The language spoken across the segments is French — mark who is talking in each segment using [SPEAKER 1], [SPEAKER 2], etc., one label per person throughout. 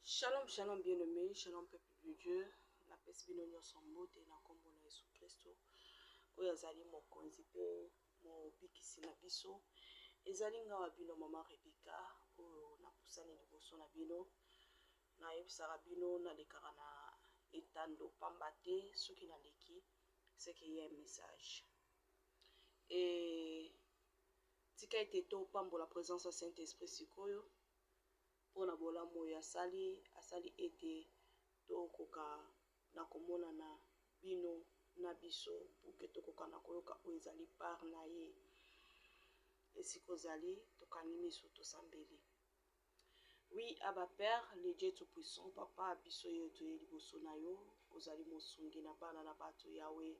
[SPEAKER 1] Shalom, shalom bien-aimé, shalom peuple de Dieu. Na pesi bino nyonso mbote na kombo na Yesu Kristo. Oyo azali mokonzi pe mobikisi na biso. Ezali ngawa bino mama Rebeka oyo napusani liboso na bino. Nayebisaka bino nalekaka na etando pamba te soki naleki c'est qu'il y a un message. Et tika ete to pambola présence ya Saint-Esprit sikoyo. Pona bolamu ya asali ete tokoka na komona na bino na biso puke tokoka na koyoka oyo ezali par na ye esiko zali tokangi miso tosambeli. Oui, Abba Père, le Dieu tout-puissant, papa biso yo toye liboso na yo ozali mosungi na bana na bato yawe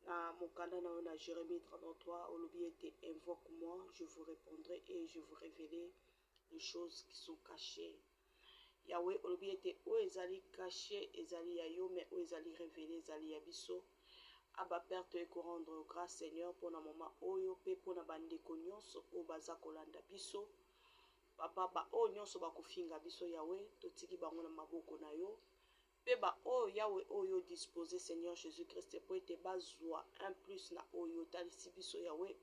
[SPEAKER 1] na mokanda na yo na Jérémie 33 olobi ete invoque-moi, je vous répondrai et je vous révélerai les choses qui sont cachées. Yahweh olobi ete o ezali caché ezali ya yo mais o ezali révélé ezali ya biso. Abba Père te ko rendre grâce Seigneur pour na moment oyo pe pour na bandeko nyonso o baza kolanda biso. Papa ba o nyonso ba kofinga biso Yahweh totiki bango na maboko na yo. Pe ba o Yahweh oyo disposé Seigneur Jésus-Christ pour ete bazwa un plus na oyo talisi biso Yahweh.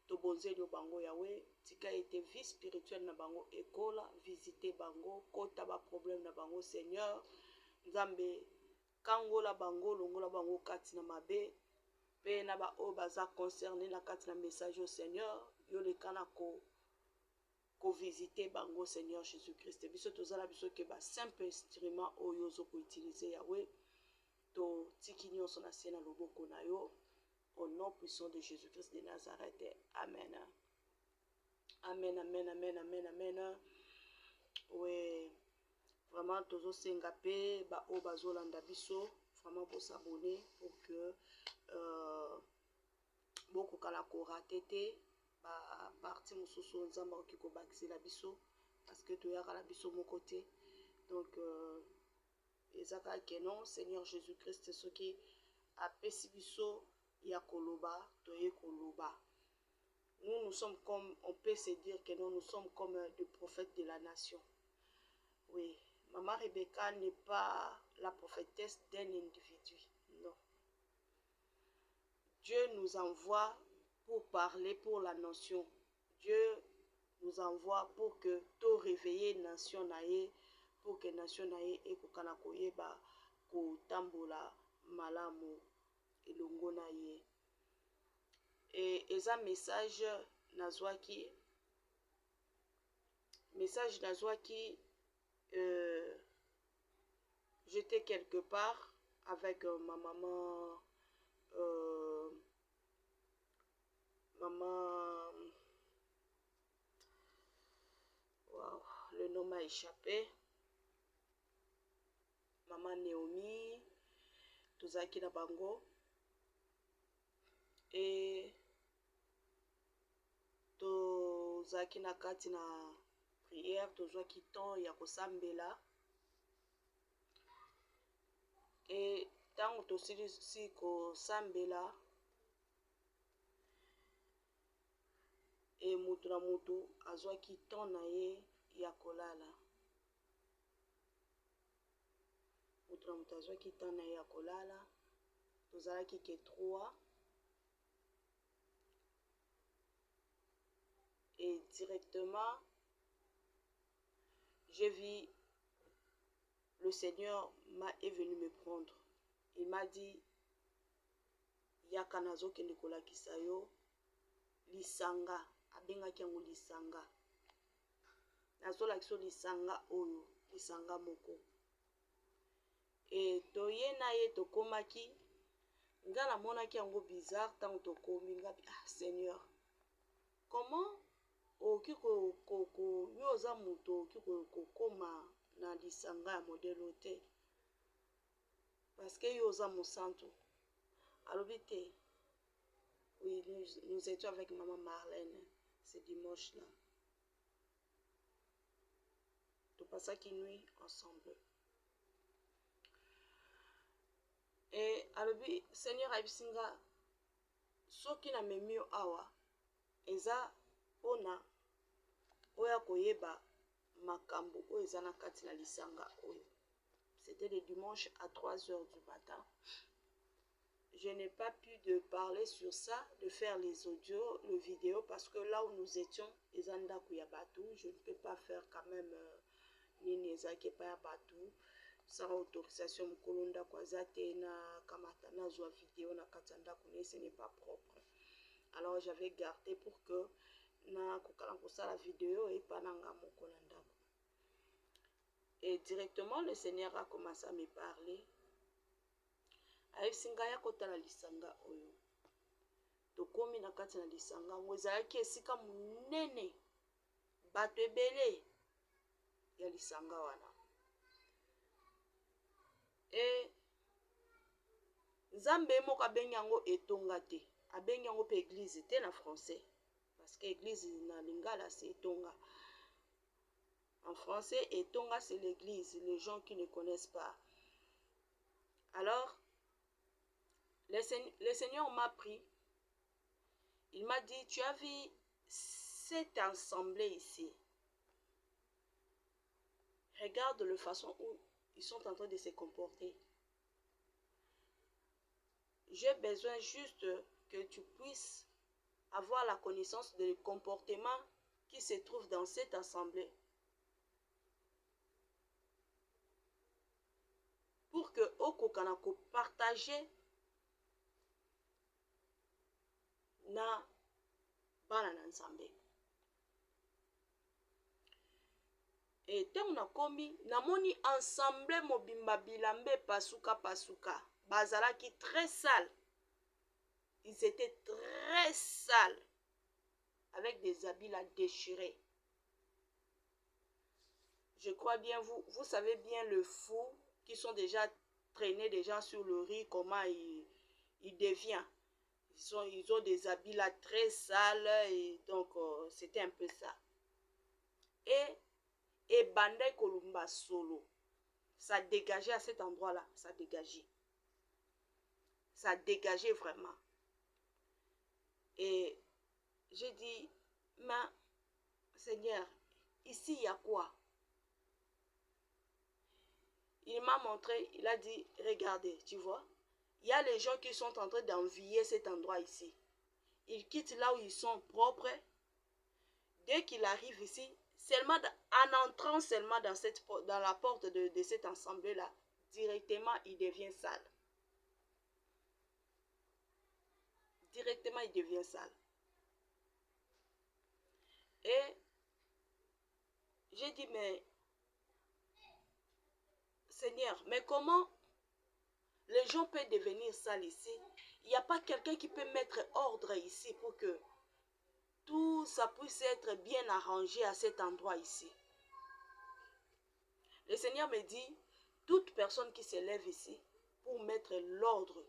[SPEAKER 1] Tobonzeli bango Yahweh tika ete vie spirituelle na bango ekola visiter bango kota ba problème na bango Seigneur Nzambe kangola bango longola bango kati na mabe pe na ba o baza concerné na kati na message au Seigneur yo lekana ko visiter bango Seigneur Jésus-Christ biso tozala biso ke ba simple instrument oyo zo ko utiliser Yahweh to tiki nyonso na sena loboko na yo. Au nom puissant de Jésus-Christ de Nazareth. Amen. Amen, amen, amen, amen, amen. Oui, vraiment, tozo sengape, ba o bazolanda biso, vraiment pour s'abonner pour que beaucoup kala ko ratete, ba parti mususu nzamba okiko bakisi la biso, parce que toyaka la biso mon côté. Donc, ezaka kenon, Seigneur Jésus-Christ, ce qui a pesi biso, ya koloba, toye koloba. Nous sommes comme, on peut se dire que nous sommes comme des prophètes de la nation. Oui, Maman Rebeka n'est pas la prophétesse d'un individu, non. Dieu nous envoie pour parler pour la nation. Dieu nous envoie pour que tout réveiller nation nae, pour que nation nae et kokana koyeba ko tambola malamu elongo na ye. Et eza message nazwaki j'étais quelque part avec ma maman wow, le nom m'a échappé, maman Naomi tozaki na bango et tozaki na kati na prière tozwaki temps ya kosambela et tango tosilisi kosambela et mutu na mutu azwaki temps na ye ya kolala. Mutu na mutu azwaki temps na ye ya kolala. Tozalaki ke 3 et directement j'ai vu le Seigneur est venu me prendre. Il m'a dit yakanazo kende kolakisa yo lisanga abengaki yango lisanga. Nazo lakisa lisanga oyo lisanga moko. Et toye na ye tokomaki nga na monaki yango bizarre tant tokomi nga Seigneur. Comment okiko yo za muto okiko kokoma na lisanga ya modèle te parce que yo za musanto. Alobite. Oui, nous étions avec maman Marlène ce dimanche là. Tout passons qui nuit ensemble. Et alobi Seigneur abisinga soki na memio awa eza ona oya koyeba makambo oyo eza na kati na lisanga oyo. C'était le dimanche à 3 h du matin. Je n'ai pas pu de parler sur ça, de faire les audios, le vidéo, parce que là où nous étions, eza ndako ya batu, je ne peux pas faire quand même nini ezaki pa ya batu sans autorisation mokolo ndako aza te na kamata nazwa vidéo na kati ya ndako ne, ce n'est pas propre. Alors j'avais gardé pour que na kokala kosala vidéo et pas nanga moko na ndako. Et directement le Seigneur a commencé à me parler. Ayebisi ngai akotala lisanga oyo. Tokomi na kati na lisanga ngo ezalaki esika monene, bato ebele ya lisanga wana. Et Nzambe moko abengi yango etonga te, abengi yango pe église te na français, parce que église na lingala c'est etonga. En français, etonga c'est l'église, les gens qui ne connaissent pas. Alors, le Seigneur m'a pris, il m'a dit, tu as vu cette assemblée ici. Regarde la façon où ils sont en train de se comporter. J'ai besoin juste que tu puisses avoir la connaissance des comportements qui se trouvent dans cette assemblée. Pour que okokana ko partager na bana na Nzambe. Et tant na komi namoni ensemble mobimba bilambe pasuka pasuka. Bazalaki très sale. Ils étaient très sales. Avec des habits là déchirés. Je crois bien, vous savez bien le fou qui sont déjà traînés déjà sur le riz, comment il devient. Ils ont des habits là très sales et donc c'était un peu ça. Et Bandai Kolumba solo, ça dégageait à cet endroit-là, ça dégageait. Ça dégageait vraiment. Et j'ai dit, mais Seigneur, ici il y a quoi? Il m'a montré, il a dit, regardez, tu vois, il y a les gens qui sont en train d'envier cet endroit ici. Ils quittent là où ils sont propres. Dès qu'il arrive ici, seulement en entrant seulement dans la porte de cette assemblée-là, directement il devient sale. Directement il devient sale. Et j'ai dit, mais Seigneur, mais comment les gens peuvent devenir sales ici? Il n'y a pas quelqu'un qui peut mettre ordre ici pour que tout ça puisse être bien arrangé à cet endroit ici. Le Seigneur me dit, toute personne qui se lève ici pour mettre l'ordre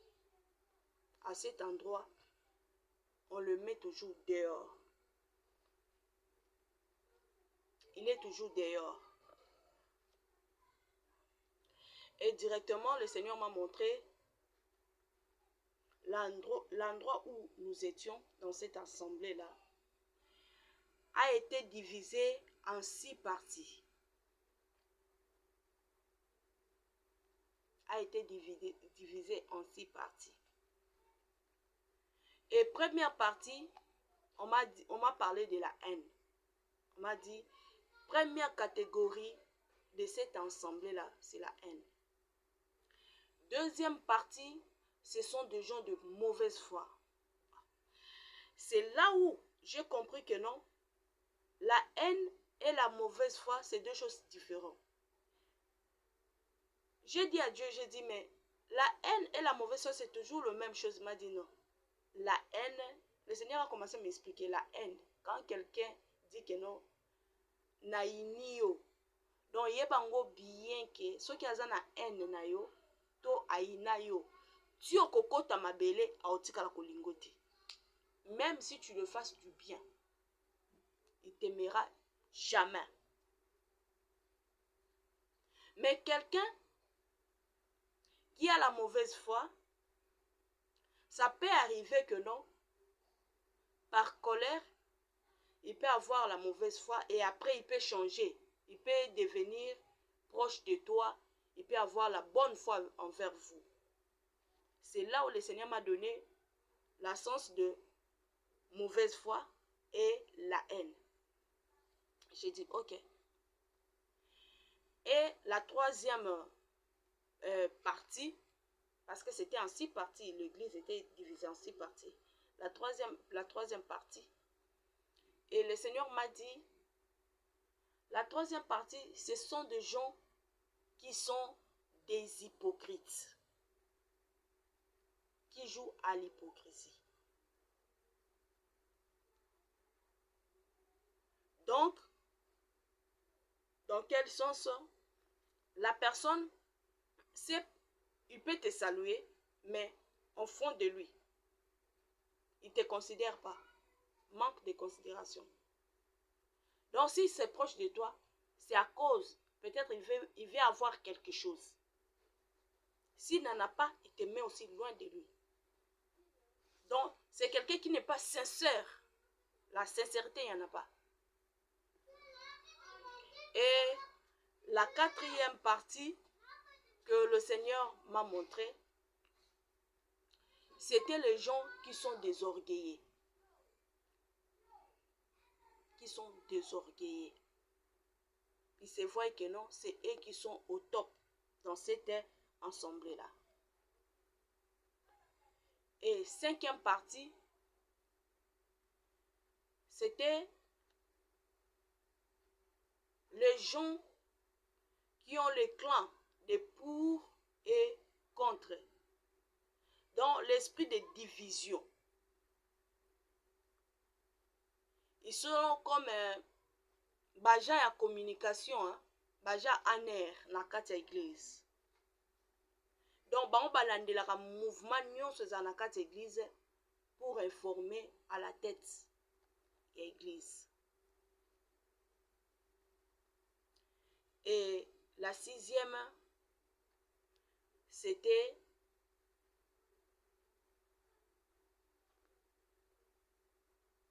[SPEAKER 1] à cet endroit, on le met toujours dehors. Il est toujours dehors. Et directement, le Seigneur m'a montré l'endroit où nous étions dans cette assemblée-là a été divisé en 6 parties. A été divisé en 6 parties. Et première partie, on m'a parlé de la haine. On m'a dit, première catégorie de cette assemblée-là, c'est la haine. Deuxième partie, ce sont des gens de mauvaise foi. C'est là où j'ai compris que non, la haine et la mauvaise foi, c'est deux choses différentes. J'ai dit à Dieu, j'ai dit, mais la haine et la mauvaise foi, c'est toujours la même chose. Il m'a dit non. La haine, le Seigneur a commencé à m'expliquer la haine. Quand quelqu'un dit que non, naïnio. Donc, il y a bien que ceux qui ont la haine na yo, to aïna yo. Tu as kokota mabele a otika la kolingoti. Même si tu le fasses du bien, il t'aimera jamais. Mais quelqu'un qui a la mauvaise foi, ça peut arriver que non, par colère, il peut avoir la mauvaise foi et après il peut changer. il peut devenir proche de toi, il peut avoir la bonne foi envers vous. C'est là où le Seigneur m'a donné la sens de mauvaise foi et la haine. J'ai dit, ok. Et la troisième partie, parce que c'était en 6 parties, l'église était divisée en 6 parties. La troisième partie, et le Seigneur m'a dit, la troisième partie, ce sont des gens qui sont des hypocrites, qui jouent à l'hypocrisie. Donc, dans quel sens? La personne, il peut te saluer, mais au fond de lui, il ne te considère pas. Manque de considération. Donc, si c'est proche de toi, c'est à cause, peut-être il veut avoir quelque chose. S'il n'en a pas, il te met aussi loin de lui. Donc, c'est quelqu'un qui n'est pas sincère. La sincérité, il n'y en a pas. Et la quatrième partie que le Seigneur m'a montré, c'était les gens qui sont désorgueillés. Qui sont désorgueillés. Ils se voient que non, c'est eux qui sont au top dans cette assemblée-là. Et cinquième partie, c'était les gens qui ont les clans de pour et contre. Dans l'esprit de division. Ils sont comme baja ya communication, baja aner na kati ya église. Donc bango balandelaka mouvement nyonso za na kati ya église pour informer à la tête ya église. Et la sixième, c'était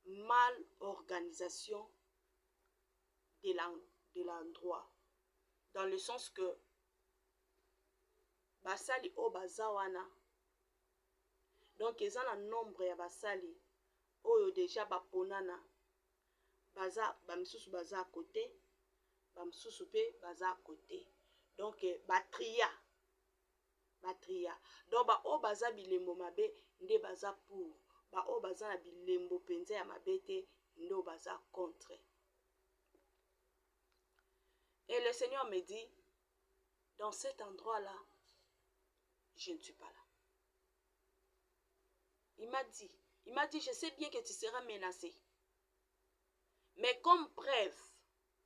[SPEAKER 1] mal organisation de l'endroit. Dans le sens que basali o bazawana. Donc ils ont un nombre ya basali oyo déjà baponana. Baza bamisusu baza à côté, bamisusu pe baza à côté. Donc batria. Donc ba o baza bilembo mabe nde baza pour. Ba o baza na bilembo penza ya mabe te nde baza contre. Et le Seigneur me dit, dans cet endroit-là, je ne suis pas là. Il m'a dit, je sais bien que tu seras menacé. Mais comme preuve,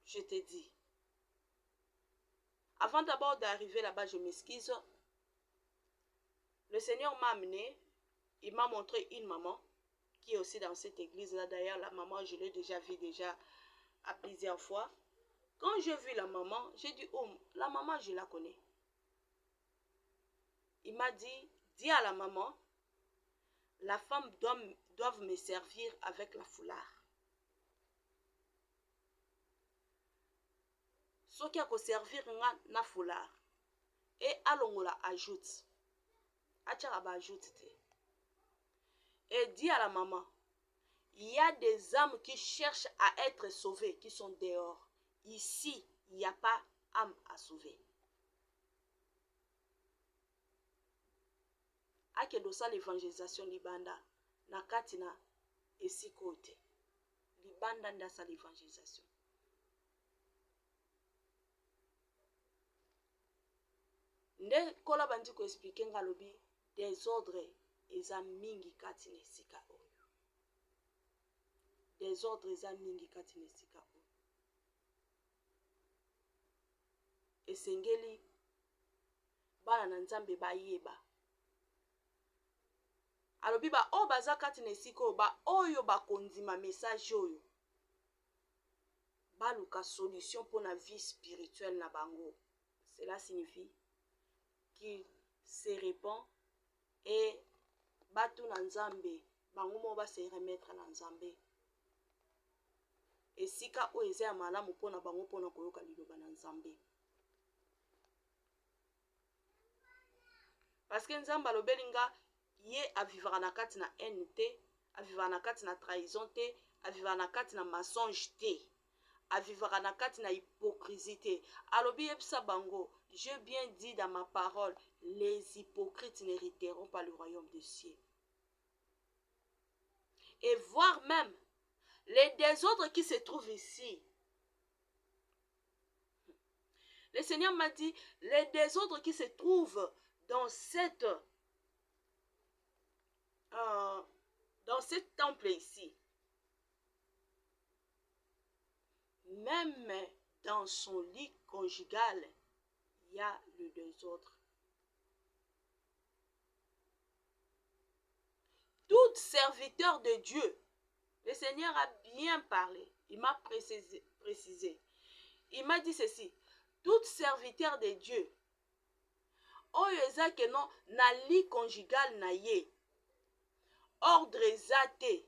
[SPEAKER 1] je te dis, avant d'abord d'arriver là-bas, je m'excuse. Le Seigneur m'a amené, il m'a montré une maman qui est aussi dans cette église-là. D'ailleurs, la maman, je l'ai déjà vue à plusieurs fois. Quand j'ai vu la maman, j'ai dit, oh, la maman, je la connais. Il m'a dit, dis à la maman, la femme doit me servir avec la foulard. Ce qui a ko servir na foulard. Et alongola ajoute. Achara ajoute. Et dis à la maman, il y a des âmes qui cherchent à être sauvées, qui sont dehors. Ici, il n'y a pas âme à sauver. Ake dosa l'évangélisation libanda na katina esikote. Libanda ndasa l'évangélisation. Nde kola bandi ko expliquer ngalobi désordre eza mingi kati na esika oyo. Désordre eza mingi kati na esika oyo. Esengeli bana na Nzambe bayeba. Alobi ba o baza kati na esika oyo ba oyo bakondima message oyo. Baluka solution pour la vie spirituelle na bango. Cela signifie qu'il se répand et batu na Nzambe bango mo ba se remettre na Nzambe. esika oyo eza ya malamu mpona bango mpona koyoka liloba na Nzambe. Parce que Nzambe alobeli nga ye avivaka na kati na haine te, avivaka na kati na trahison te, avivaka na kati na mensonge te, avivaka na kati na hypocrisie te. Alobi yebisa bango, j'ai bien dit dans ma parole, les hypocrites n'hériteront pas le royaume des cieux. Et voire même les désordres qui se trouvent ici. Le Seigneur m'a dit, les désordres qui se trouvent dans ce temple ici, même dans son lit conjugal, il y a le désordre. Tout serviteur de Dieu, le Seigneur a bien parlé, il m'a précisé. Il m'a dit ceci, tout serviteur de Dieu, oyo eza ke non na lit conjugal na ye, ordre eza te,